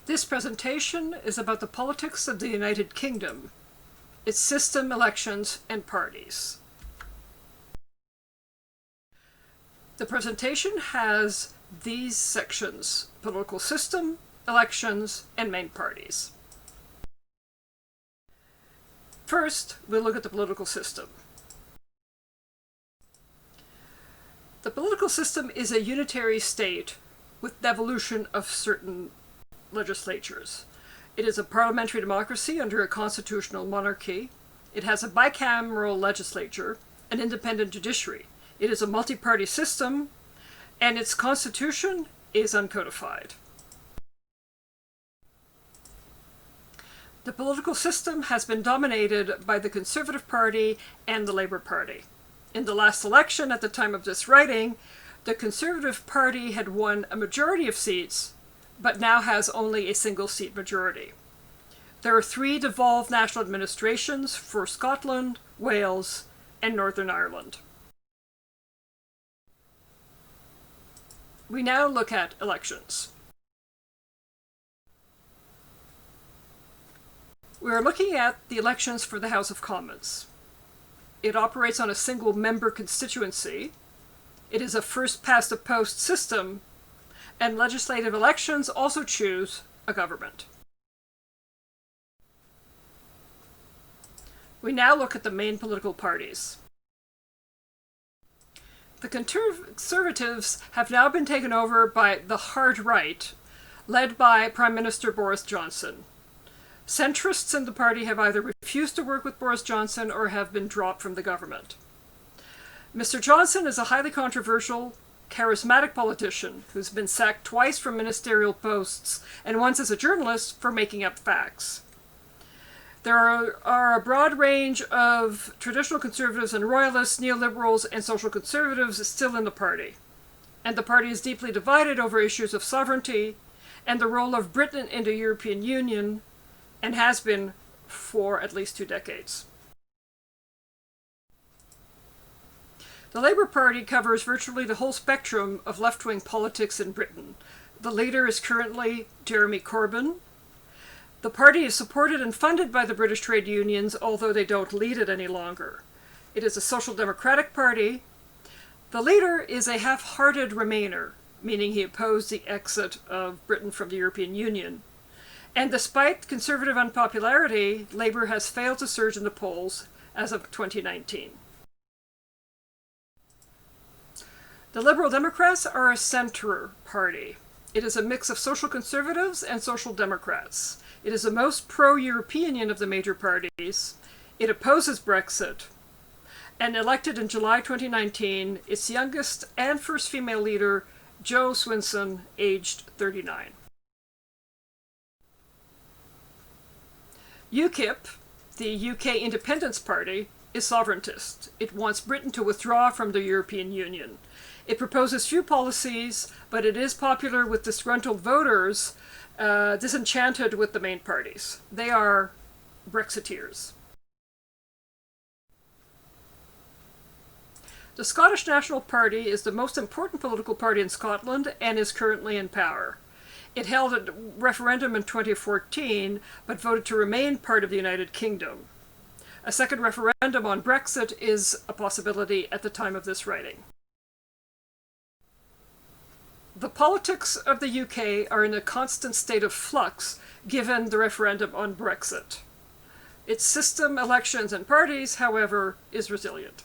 This presentation is about the politics of the United Kingdom, its system, elections, and parties. The presentation has these sections: political system, elections, and main parties. First, we'll look at the political system. The political system is a unitary state with devolution of certain legislatures. It is a parliamentary democracy under a constitutional monarchy. It has a bicameral legislature, an independent judiciary. It is a multi-party system, and its constitution is uncodified. The political system has been dominated by the Conservative Party and the Labour Party. In the last election, at the time of this writing, the Conservative Party had won a majority of seats, but now has only a single-seat majority. There are 3 devolved national administrations for Scotland, Wales, and Northern Ireland. We now look at elections. We are looking at the elections for the House of Commons. It operates on a single-member constituency. It is a first-past-the-post system, and legislative elections also choose a government. We now look at the main political parties. The Conservatives have now been taken over by the hard right, led by Prime Minister Boris Johnson. Centrists in the party have either refused to work with Boris Johnson or have been dropped from the government. Mr. Johnson is a highly controversial, charismatic politician who's been sacked twice from ministerial posts and once as a journalist for making up facts. There are a broad range of traditional conservatives and royalists, neoliberals, and social conservatives still in the party. And the party is deeply divided over issues of sovereignty and the role of Britain in the European Union, and has been for at least 2 decades. The Labour Party covers virtually the whole spectrum of left-wing politics in Britain. The leader is currently Jeremy Corbyn. The party is supported and funded by the British trade unions, although they don't lead it any longer. It is a social democratic party. The leader is a half-hearted Remainer, meaning he opposed the exit of Britain from the European Union. And despite conservative unpopularity, Labour has failed to surge in the polls as of 2019. The Liberal Democrats are a centre party. It is a mix of social conservatives and social democrats. It is the most pro-European of the major parties. It opposes Brexit. And elected in July 2019, its youngest and first female leader, Jo Swinson, aged 39. UKIP, the UK Independence Party, is sovereigntist. It wants Britain to withdraw from the European Union. It proposes few policies, but it is popular with disgruntled voters, disenchanted with the main parties. They are Brexiteers. The Scottish National Party is the most important political party in Scotland and is currently in power. It held a referendum in 2014, but voted to remain part of the United Kingdom. A second referendum on Brexit is a possibility at the time of this writing. The politics of the UK are in a constant state of flux given the referendum on Brexit. Its system, elections, and parties, however, is resilient.